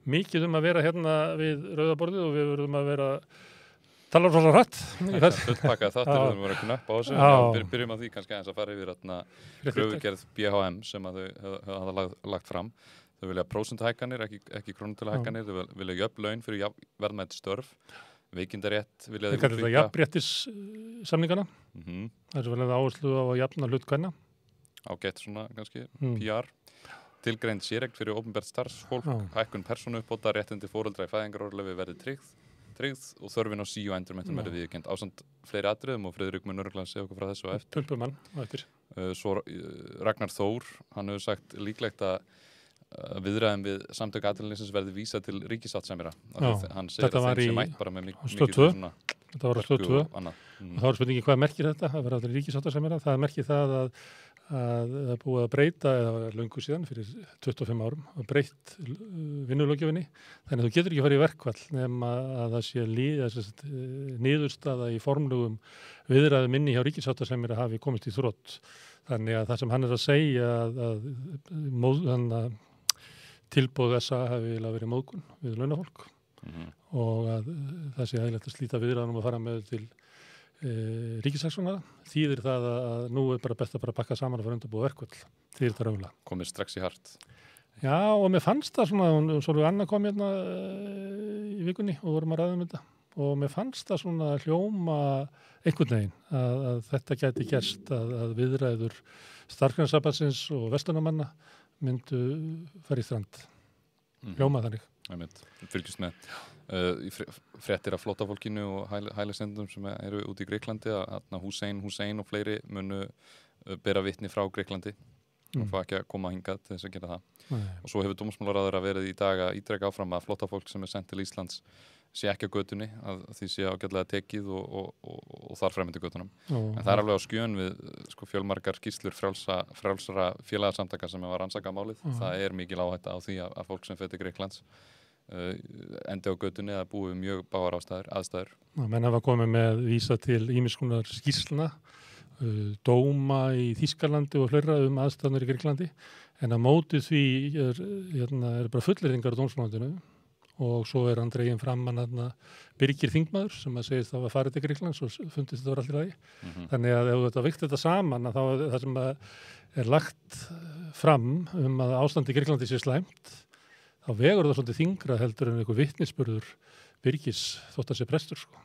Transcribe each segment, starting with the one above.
mikið að vera hérna við rauðaborðið og við verðum að vera tala svona hratt. Fullpakka þáttur, við verðum að vera knöpp á þessu. Byrjum á því kannski aðeins að fara yfir kröfugerð BHM sem að þau hafa lagt fram. Þau vilja prósentuhækkanir, ekki krónutöluhækkanir, þau vilja jöfn laun fyrir verðmæt störf, veikindarétt vilja þau útvíkka. Þetta jafnréttis samningana. Það er vel að áherslu á að jafna hlut kvenna. Ágætt svona kannski, PR. Tilgreind séreign fyrir opinbert starfsfólk, hækkun persónuuppbóta, réttindi foreldra í fæðingarorlofi verði tryggð og þörfin á sí- og endurmenntun verði viðurkennd ásamt fleiri atriðum og Friðrik mun örugglega segja okkur frá þessu á eftir. Pumpumann á eftir. Svo Ragnar Þór, hann hefur sagt líklegt að viðræðum við samtök atvinnulífsins verði vísað til ríkissáttasemjara. Hann segir að þeim sé mætt bara með mikið svona þetta var á Stöð 2 og þá er spurningi hvað merkir þetta að vera allir ríkissáttasemjara. Það merkir það að það er búið að breyta eða löngu síðan fyrir 25 árum og breytt vinnulöggjöfinni þannig að þú getur ekki farið í verkfall nema að það sé niðurstaða í formlegum viðræðum inni hjá ríkissáttasemjara hafi komist í þrot. Þannig að það sem hann er að segja að tilboð þessa hafi verið móðgun við launafólk og að það sé hægilegt að slíta viðræðum að fara með til ríkissaksóknara. Þýðir það að nú er bara best að bara pakka saman og fara undirbúa verkfall. Þýðir það raunlega. Komið strax í hart. Já, og mér fannst það svona, Sólveig Anna kom hérna í vikunni og vorum að ræða þetta og mér fannst það svona hljóma einhvern veginn að þetta gæti gerst að viðræður Starfsgreinasambandsins og verslunarmanna myndu fara í strand. Hljóma þannig. Fylgjast með fréttir af flóttafólkinu og hælisleitendum sem eru út í Gríklandi að Hussein og fleiri munu bera vitni frá Gríklandi og fá ekki að koma hingað til þess að gera það. Og svo hefur dómsmálaráðherra verið í dag að ítreka áfram að flóttafólk sem sendt til Íslands sé ekki á götunni, að því sé ágætlega tekið og þar fremur til götunum. En það er alveg á skjön við fjölmargar skýrslur frjálsra félagasamtaka sem var rannsakað málið. Það er mikil áhætta á því að fólk sem fer til Grikklands endi á götunni eða búi mjög bágar aðstæður. Menn hafa komið með vísa til ýmiss konar skýrslna, dóma í Þýskalandi og fleira aðstæðanir í Gríklandi, en að móti því er bara fullyrðingar á dómsmálandinu og svo er hann dreginn fram Birgir Þingmaður sem að segist það var farið til Gríklands og fundist þetta var allir lagi. Þannig að ef þetta vikt þetta saman að þá það sem er lagt fram að ástandi í Gríklandi sé slæmt, þá vegur það svolítið þyngra heldur en einhver vitnisburður Birgis þótt að sé prestur sko.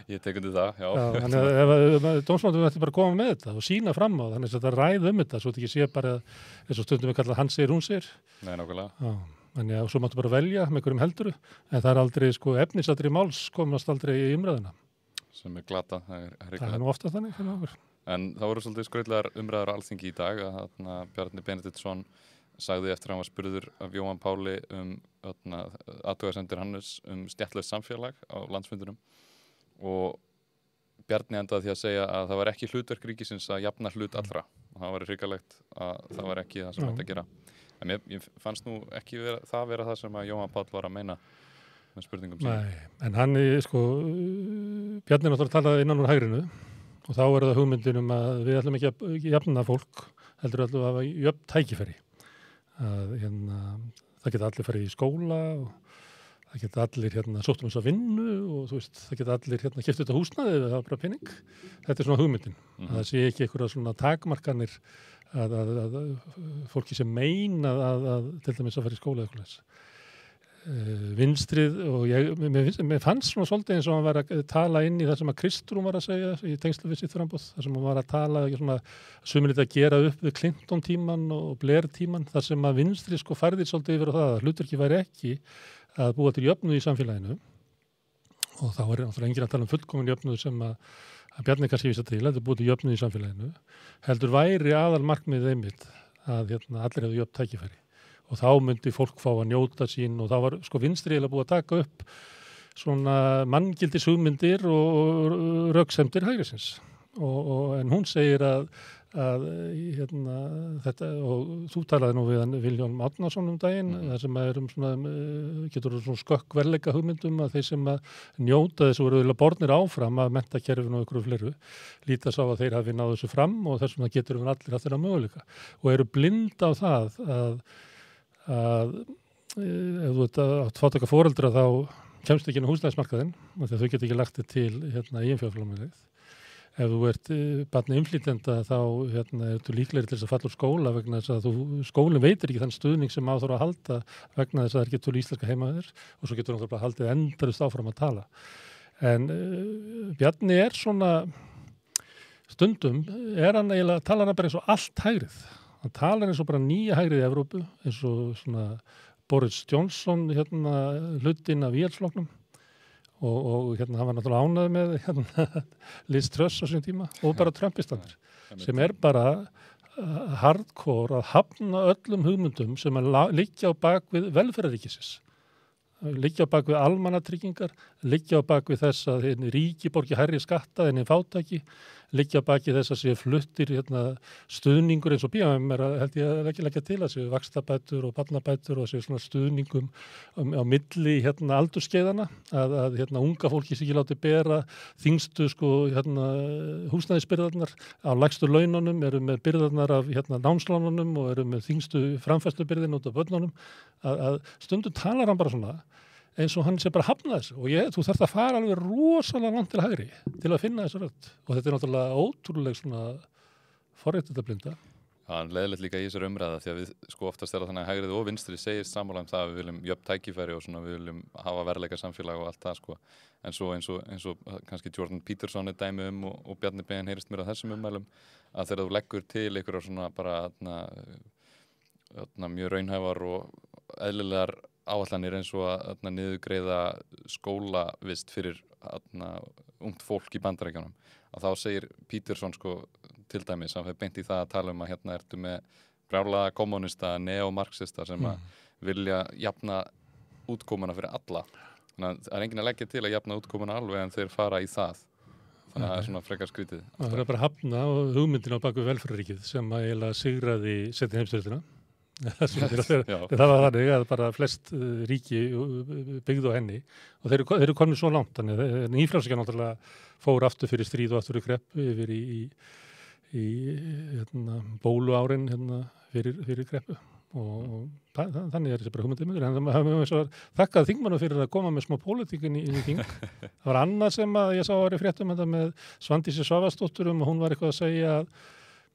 Ég tek undir það, já. Þannig að ef dómsmálandinu ætti bara að koma með þetta og sína fram á þannig að þetta ræð þetta svo þetta ekki sé bara eins og stundum við kalla hann segir, hún segir. Nei, nákvæmlega. Þannig að svo máttu bara velja með einhverjum helduru, en það er aldrei efnisadri máls komast aldrei í umræðina. Sem er glata, það er nú ofta þannig fyrir okkur. En það voru svolítið skrautlegar umræður á Alþingi í dag að Bjarni Benediktsson sagði eftir að hann var spurður af Jóhann Páli athugasemdir hans stéttlaust samfélag á landsfundinum og Bjarni endaði því að segja að það var ekki hlutverk ríkisins að jafna hlut allra og það var hrikalegt að það var ekki það sem ætti að gera. En ég fannst nú ekki vera það sem að Jóhann Páll var að meina með spurningum sín. Nei, en hann Bjarni náttúrulega talaði innan úr hægrinu og þá er það hugmyndin að við ætlum ekki að jafna fólk, heldur ætlum að hafa jöfn tækifæri. Það geta allir farið í skóla og það geta allir sótt þess að vinnu og það geta allir keypt þetta húsnæði eða það er bara pening. Þetta er svona hugmyndin. Það sé ekki einhverja svona takmarkanir að fólki sem meina að til dæmis að fara í skóla eitthvað þess. Vinstrið og mér fannst svona svolítið eins og hann var að tala inn í það sem að Kristrún var að segja í tengslu við sitt framboð, það sem hann var að tala suminni að gera upp við Clinton tíman og Blair tíman, þar sem að vinstrið færðir svolítið yfir á það að hlutverki væri ekki að búa til jöfnuð í samfélaginu og þá er náttúrulega enginn að tala fullkomin jöfnuð sem að Bjarni kannski vísa til, þetta búið til jöfnuð í samfélaginu, heldur væri aðal markmiðið einmitt að allir hefðu jöfn tækifæri og þá myndi fólk fá að njóta sín og þá var vinstri eiginlega búið að taka upp svona manngildis hugmyndir og röksemdir hægrisins en hún segir að þetta og þú talaði nú við hann Viljón Árnason daginn þar sem getur svona skökk verleika hugmyndum að þeir sem að njóta þessu voru bornir áfram að menntakerfinu og ykkur fleiru líta sá að þeir hafi náð þessu fram og þessum það getur allir haft þeirra möguleika og eru blind á það að ef þú ert átt fátæka foreldra þá kemst ekki inn á húsnæðismarkaðinn af því að þau geta ekki lagt þig til eiginfjárframlegð. Ef þú ert barn innflytjenda þá ertu líklegri til þess að falla úr skóla vegna þess að skólinn veitir ekki þann stuðning sem á þarf að halda vegna þess að það er ekki til íslenska heimaður og svo getur hann bara haldið endalaust áfram að tala. En Bjarni er svona stundum, hann eiginlega talar hann bara eins og allt hægrið. Hann talar eins og bara nýja hægrið í Evrópu, eins og svona Boris Johnson hlutinn af íhaldsflokknum. Og hann var náttúrulega ánægður með Liz Truss á sín tíma og bara Trumpistanir sem er bara hardcore að hafna öllum hugmyndum sem liggja á bak við velferðarríkisins, liggja á bak við almannatryggingar, liggja á bak við þess að ríki borgi hærri skatta en fátæki, liggja á baki þess að sé fluttir stuðningur eins og BHM held ég að leggja til að séu vaxtabætur og barnabætur og séu svona stuðningum á milli aldurskeiðana að unga fólki sé ekki láti bera þyngstu húsnæðisbyrðarnar á lægstu laununum, eru með byrðarnar af námslánunum og eru með þyngstu framfærslubyrðin út af börnunum að stundum talar hann bara svona eins og hann sé bara hafna þessu og þú þarft að fara alveg rosalega langt til hægri til að finna þessu rödd og þetta er náttúrulega ótrúleg svona forréttindablinda. Það er leiðilegt líka í þessar umræða því að við oftast er það þannig að hægrið og vinstri segist sammála það að við viljum jöfn tækifæri og svona við viljum hafa verðleika samfélag og allt það en svo eins og kannski Jordan Peterson er dæmi og Bjarni Ben heyrist mér á þessum ummælum að þegar þú leggur til einhverjar svona bara mjög raunhæfar og eðlilegar áætlanir eins og að niðurgreiða skólavist fyrir ungt fólk í Bandaríkjunum að þá segir Peterson til dæmis að það beint í það að tala um að ertu með brjálaða kommunista, neomarxista sem að vilja jafna útkomuna fyrir alla þannig að það er enginn að leggja til að jafna útkomuna alveg en þeir fara í það þannig að það er svona frekar skrítið. Það er bara hafna og hugmyndin á baku velferðarríkið sem að eiginlega sigraði seinni heimsstyrjöldina. Það var þannig að bara flest ríki byggðu á henni og þeir eru komin svo langt þannig að nýfrjálshyggjan náttúrulega fór aftur fyrir stríð og aftur í kreppu yfir í bóluárin fyrir kreppu og þannig er þessi bara hugmyndið en það hefur þakkað þingmannum fyrir að koma með smá pólitíkin í þing. Það var annað sem að ég sá að vera í fréttum með Svandísi Svavarsdóttur og hún var eitthvað að segja að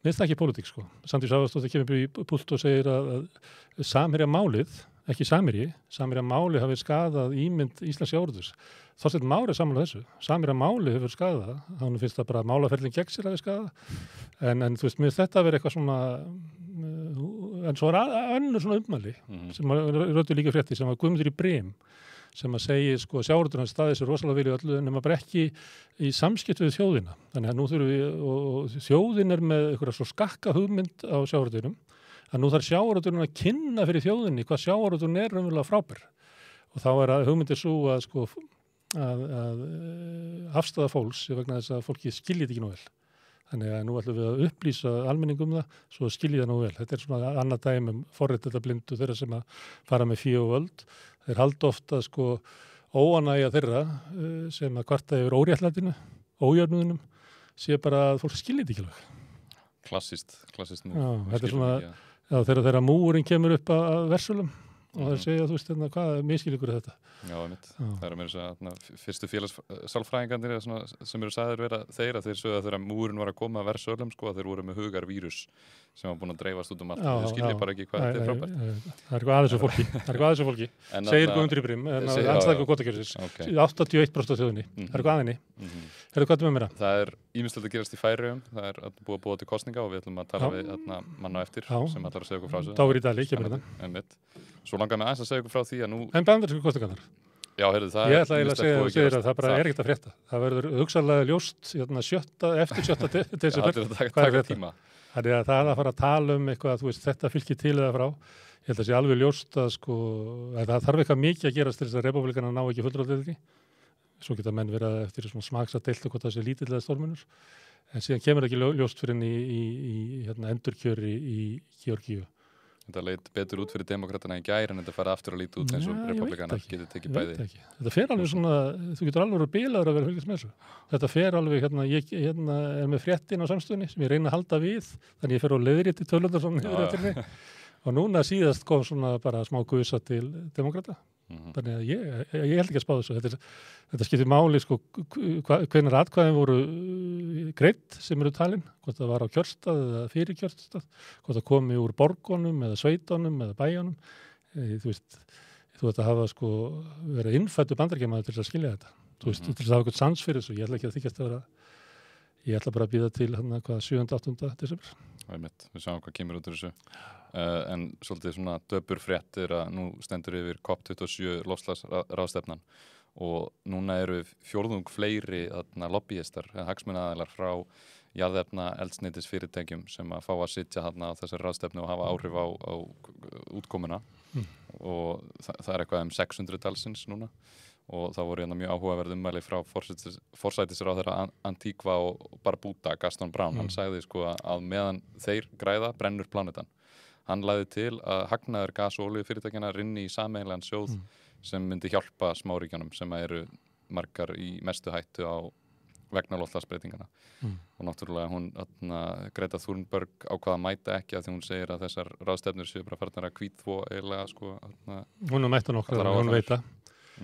mér finnst það ekki pólitík Svandís Svavarsdóttir kemur upp í púlt og segir að Samherja málið, ekki Samherja málið hafi skadað ímynd Íslands sjávarútvegs. Þorsteinn Már er sammála þessu. Samherja málið hefur skadað, hann finnst það bara að málaferlin gegn sér hafi skadað. En þú veist, mér finnst þetta að vera eitthvað svona en svo er önnur svona ummæli sem röddu líka frétti sem var Guðmundur í Brim sem að segja sjávarútvegurinn hans staðið sér rosalega vel í öllu nema bara ekki í samskipti við þjóðina. Þannig að nú þurfum við og þjóðin er með einhverja svo skakka hugmynd á sjávarútveginum að nú þarf sjávarútvegurinn að kynna fyrir þjóðinni hvað sjávarútvegurinn er raunverulega frábær. Og þá er að hugmyndin sú að afstaða fólks vegna þess að fólki skiljið ekki nú vel. Þannig að nú ætlum við að upplýsa almenning það svo skiljið það nú vel. Þetta er svona annað dæmi forréttindablindu þeirra sem að fara með fé og völd. Þeir halda ofta óánægja þeirra sem að kvarta yfir óréttlætinu, ójöfnuðinum, sé bara að fólk skiljið ekki alveg. Klassist nú. Já, þetta er svona þegar múurinn kemur upp að versölum og þeir segja, þú veist, hvað miskilningur er þetta? Já, það eru meira þess fyrstu félagssálfræðingarnir sem eru sagðir vera þeir að þeir sögðu að þegar múurinn var að koma að versölum, að þeir voru með hugarvírus sem var búin að dreifast út allt og þeir skilja bara ekki hvað þetta er frábært. Það er eitthvað aðeins af fólki. Segir Guðmundur í Brim, andstæðingur Gotakerfisins, 81% af þjóðinni. Það er eitthvað aðinni. Hvað er með mér að? Það er ýmislegt að gerast í Færeyjum, það er búið að búa til kosninga og við ætlum að tala við mann á eftir sem ætlar að segja okkur frá þessu. Dagur í Dali, kemur þetta. Svo langar mig aðeins að segja okkur frá því að nú... En bandarísku kosningarnar? Já, heyrðu, það ég ætla að segja að það bara er ekkert að frétta. Það verður hugsanlega ljóst eftir 7. desember. Hvað er tíma? Þannig að það er að fara að tala eitthvað, þú veist, þetta fylgir til eða frá. Ég held að sé alveg ljóst að það þarf eitthvað mikið að gerast til þess að repúblikana ná ekki fullráðsleiki. Svo geta menn verið eftir svona smaks að deilta hvort það sé lítill eða stórmunur. En síðan kemur ekki ljóst fyrir í endurkjöri í Georgíu. Þetta leit betur út fyrir demokratana í gær en þetta fara aftur að líta út eins og republikana getur tekið bæði. Þetta fer alveg svona, þú getur alveg verið bilaður að vera fylgjast með þessu. Þetta fer alveg, ég er með fréttin á samstöðunni sem ég reyna að halda við, þannig ég fer á leiðrétti tölundar svona yfir eftir mig og núna síðast kom svona bara smá gusa til demokrata. Þannig að ég held ekki að spá þessu. Þetta skiptir máli sko hvenær atkvæðin voru greidd sem eru talin, hvort það var á kjörstað eða fyrir kjörstað, hvort það komi úr borgunum eða sveitunum eða bæjunum. Þú veist, þú ert að hafa sko verið innfæddur Bandaríkjamaður til að skilja þetta. Þú veist, til að hafa eitthvað sans fyrir þessu. Ég ætla ekki að þykjast að vera, ég ætla bara að bíða til 7. 8. desember. Við sjáum hvað kemur út úr þessu. En svolítið svona döpur fréttir að nú stendur yfir COP27 loftslagsráðstefnan og núna eru fjórðung fleiri lobbyistar, hagsmunaaðilar frá jarðefna eldsneytisfyrirtækjum sem að fá að sitja þarna á þessari ráðstefnu og hafa áhrif á útkomuna og það er eitthvað 600 talsins núna og það voru mjög áhugaverð ummæli frá forsætisráðherra Antigua og Barbuda, Gaston Brown. Hann sagði sko að meðan þeir græða brennur plánetan. Hann lagði til að hagnaður gas- og olíufyrirtækjanna rynni í sameiginlegan sjóð sem myndi hjálpa smáríkjunum sem eru margar í mestu hættu á vegna loftslagsbreytingana. Og náttúrulega hún, Greta Thunberg ákvað að mæta ekki að því hún segir að þessar ráðstefnur séu bara farnar að hvítþvo eiginlega sko. Hún mæta nokkra, hún veit það.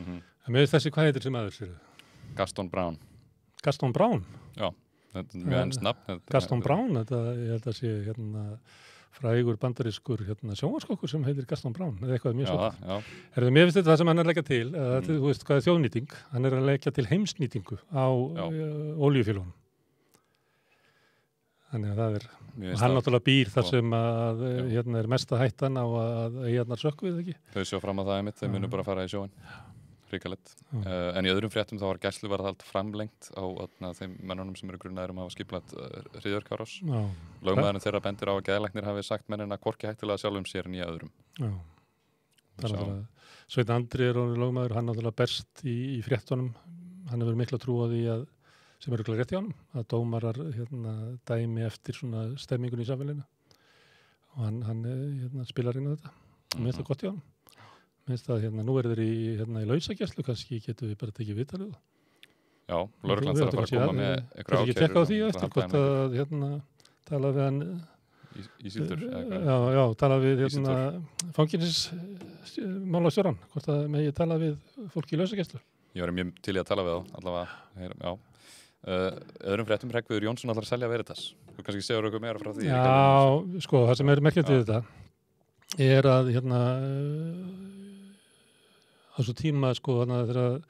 En með þessi, hvað heitir sem aður sér? Gaston Brown. Gaston Brown? Já, þetta er mjög ennst nafn. Gaston Brown, ég held að sé frægur bandarískur sjónvarskokkur sem heitir Gaston Brown, eða eitthvað mjög svo. Mér finnst þetta það sem hann er að leggja til, þú veist hvað er þjóðnýting, hann er að leggja til heimsnýtingu á olíufélögunum. Þannig að það er, hann náttúrulega býr þar sem að er mesta hættan á að eigjarnar sökkvið ekki. Þau sjá fram að það einmitt, þau munu bara fara í sjóin. Ríkalegt. En í öðrum fréttum þá var gæsluvarðhald framlengt á þeim mennunum sem eru grunnaðir að hafa skipulagt hryðjuverkaárás. Lögmaðurinn þeirra bendir á að geðlæknir hafi sagt mennina hvorki hættulega sjálfum sér en í öðrum. Já. Sveinn Andri er lögmaður, hann náttúrulega berst í fréttunum. Hann hefur mikla trú á því að, sem eru rétt í honum, að dómarar dæmi eftir svona stemmingun í samfélaginu. Og hann spilar inn á þetta. Og mér finnst það gott í honum. Minnst að nú þeir í lausagæslu, kannski getum við bara tekið viðtal við það. Já, lögreglan þarf að fara að koma með eitthvað ákæru. Kannski ekki tekka á því eftir hvort að tala við hann Ísildur. Já, tala við fanginsmálastjórann, hvort að megi tala við fólk í lausagæslu. Ég var mjög til í að tala við þá, allavega, já. Öðrum fréttum, Hreggviður Jónsson ætlar að selja Veritas. Þú kannski segur okkur meira frá því. Já, sko, það sem er merkilegt við þetta er að á svo tíma sko þegar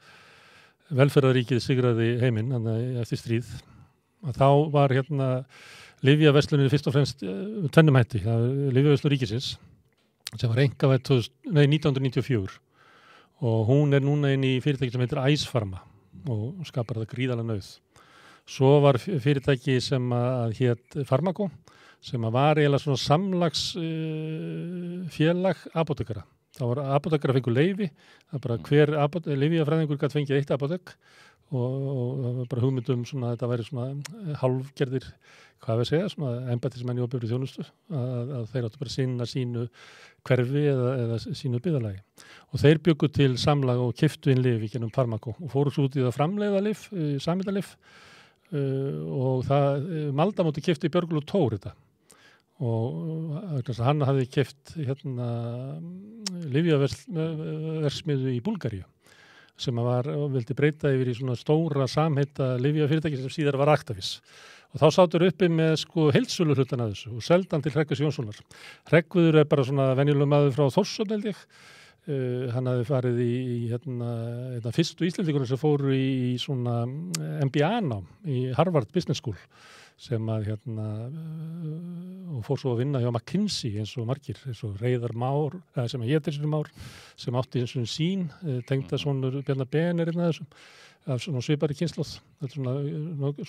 velferðaríkið sigraði heiminn eftir stríð að þá var lyfjaverslunin fyrst og fremst tvennum hætti, lyfjaverslun ríkisins sem var einkavædd 1994 og hún er núna inn í fyrirtæki sem heitir Æsfarma og skapar það gríðarlega nauð. Svo var fyrirtæki sem að hét Farmaco sem að var eiginlega svona samlags félag apótekara. Það var apótekar að fengu leyfi, það bara hver lyfjafræðingur gat fengið eitt apótek og það var bara hugmyndum svona að þetta væri svona hálfgerðir, hvað við segja, svona embættismenn í opinberri þjónustu að þeir áttu bara sinna sínu hverfi eða sínu byggðarlagi. Og þeir bjuggu til samlag og keyptu inn lyf í gennum Farmaco og fóru svo út í það framleiða lyf, samheitalyf og það Maldamóti keypti Björgúlfur Thor þetta. Og hann hafði keypt lyfjaverksmiðju í Búlgaríu sem vildi breyta yfir í svona stóra samheita lyfjafyrirtæki sem síðar var Actavis. Og þá sátur uppi með sko heildsöluhlutan að þessu og seldan til Hreggviðs Jónssonar. Hreggviður er bara svona venjuleg maður frá Þórshöfn held ég. Hann hafði farið í fyrstu Íslendingunum sem fóru í svona MBA-nám í Harvard Business School sem að og fór svo að vinna hjá McKinsey eins og margir, eins og Reiðar Már, sem að hétir sér Már, sem átti eins og sín, tengdasonur Bjarnar Ben er einn af þessum, af svona svipari kynslóð, þetta er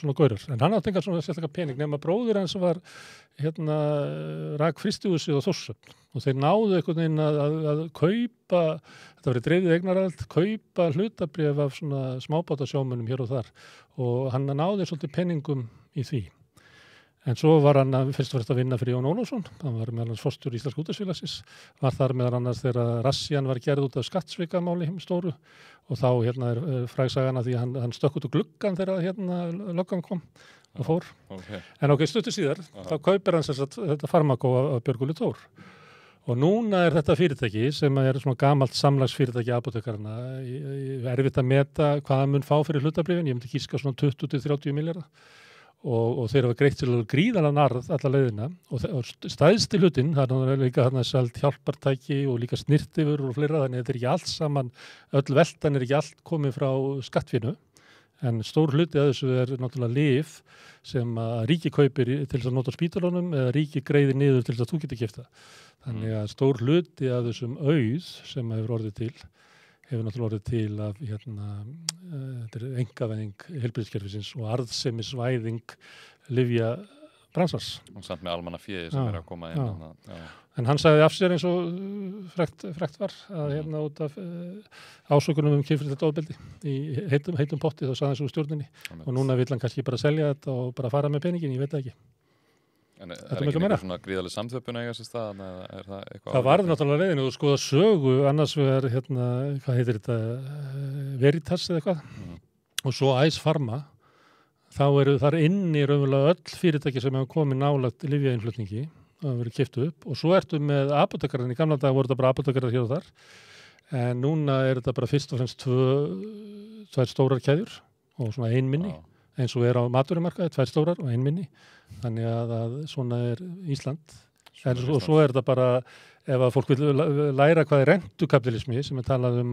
svona gaurar. En hann átti engan svona sérstaklega pening, nema bróðir hans var rak frystihúsið á Þórshöfn og þeir náðu einhvern veginn að kaupa, þetta verið dreifið eignarhald, kaupa hlutabréf af svona smábátasjómunum hér og þar og hann náði svolítið peningum í því. En svo var hann fyrst og fremst að vinna fyrir Jón Ólafsson, hann var meðal annars forstjóri Íslenska útvarpsfélagsins, var þar meðal annars þegar rassían var gerð út af skattsvikamáli stóru og þá er frægsagan að því hann stökk út úr gluggan þegar löggan kom og fór. Okay. En stuttu síðar, þá kaupir hann þetta Farmaco af Björgúlfur Thor Og núna er þetta fyrirtæki sem er svona gamalt samlagsfyrirtæki apótekarana, erfitt að meta hvað það mun fá fyrir hlutabrifin, ég myndi gíska svona 20-30 milljarða og þeir hafa greitt til gríðarlegan arð alla leiðina og stæðsti hlutinn, það er líka þarna selt hjálpartæki og líka snirtifur og fleira, þannig að þetta er ekki allt saman, öll veltan er ekki allt komið frá skattfínu. En stór hluti að þessu er náttúrulega lyf sem að ríki kaupir til þess að nota á spítalunum eða ríki greiðir niður til þess að þú getur keypt það. Þannig að stór hluti af þessum auð sem hefur orðið til, hefur náttúrulega orðið til af þetta er einkavæðing heilbrigðiskerfisins og arðsemisvæðing lyfjabransans. Og samt með almannafé sem er að koma inn. En hann sagði af sér eins og frekt var að út af ásökunum kynferðislegt ofbeldi í heitum potti, þá sagði hann svo stjórninni og núna vill hann kannski bara selja þetta og bara fara með peningin, ég veit það ekki. En er ekki eitthvað svona gríðarleg samþjöppun að eiga sér stað? Er það eitthvað? Það varði náttúrulega leiðinu og skoða sögu, annars vegar hvað heitir þetta, Veritas eða eitthvað, og svo Ice Pharma, þá eru þar inni raunverulega öll fyrirtæki sem hefur komið nálægt lyfjainnflutningi það verið keypt upp og svo ertu með apótekarinn, í gamla daga voru þetta bara apótekarar hér og þar, en núna er þetta bara fyrst og fremst tvær stórar keðjur og svona ein minni, eins og er á matvörumarkaði, 2 stórar og 1 minni, þannig að svona er Ísland. Og svo er þetta bara, ef að fólk vil læra hvað er rentukapitalismi, sem er talað að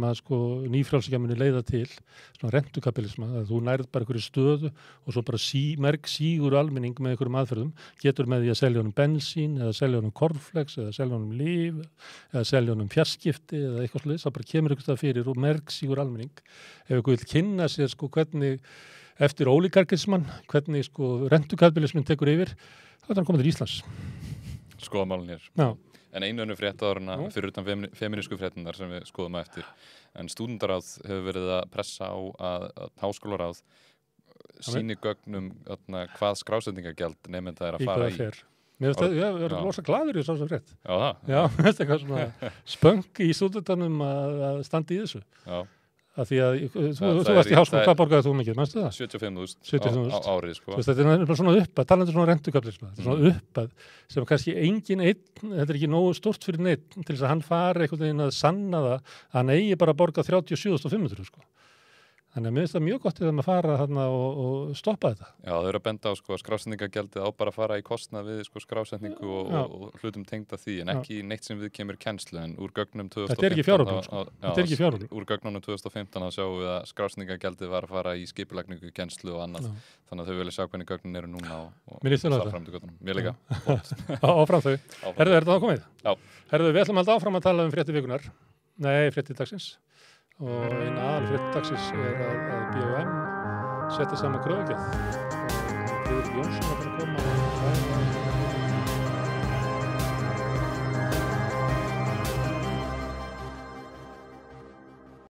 nýfrjálshyggja muni leiða til, svona rentukapitalisma, að þú nærð bara einhverju stöðu og svo bara merk sígur almenning með einhverjum aðferðum, getur með því að selja honum bensín, eða selja honum cornflakes, eða selja honum lyf, eða selja honum fjarskipti, eða eitthvað slúðis, það bara kemur einhvers það fyrir og merk sígur almenning. Ef einhver vil kynna sér hvernig eftir ólíkarkismann, hvernig rentukapitalismin tekur yfir, þá er hann komið til Íslands. Skoða málun hér. Já. En einu önnu fréttaðurna fyrir utan feminísku fréttunar sem við skoðum eftir. En stúdendaráð hefur verið að pressa á að háskólaráð sýni gögnum hvað skrásetningagjald nemenda er að fara í. Mér finnst það, ég er rosa glaður í þessu frétt. Já, það? Já, mér finnst eitthvað svona spönk í stúdentanum að standa í þessu. Já. Að því að þú varst í háskóla, hvað borgaði þú mikið, mannstu það? 75.000 á árið, sko. Þetta er svona uppað, talandi svona rentukapitalisma, þetta er svona uppað sem kannski engin einn, þetta er ekki nógu stórt fyrir neitt til þess að hann fari einhvern veginn að sanna það að hann eigi bara að borga 37.500, sko. Þannig að mér finnst það mjög gott að fara þarna og stoppa þetta. Já, þau eru að benda á skrásetningagjaldið á bara að fara í kostnað við skrásetningu og hlutum tengda því, en ekki neitt sem við kemur kennslu, en úr gögnum 2015. Þetta er ekki fjáröflun, sko. Þetta er ekki fjáröflun. Úr gögnunum 2015 að sjáum við að skrásetningagjaldið var að fara í skipulagningu, kennslu og annað. Þannig að þau vilja sjá hvernig gögnin eru núna og framtíð gögnum. Mér líka. Áfram þau. Herðu, er þetta komið? Já. Herðu, við ætlum alltaf áfram að tala fréttir vikunar. Nei, fréttir dagsins. Og eina aðalfrétt dagsins er að BHM setti saman kröfugerð og Friðrik Jónsson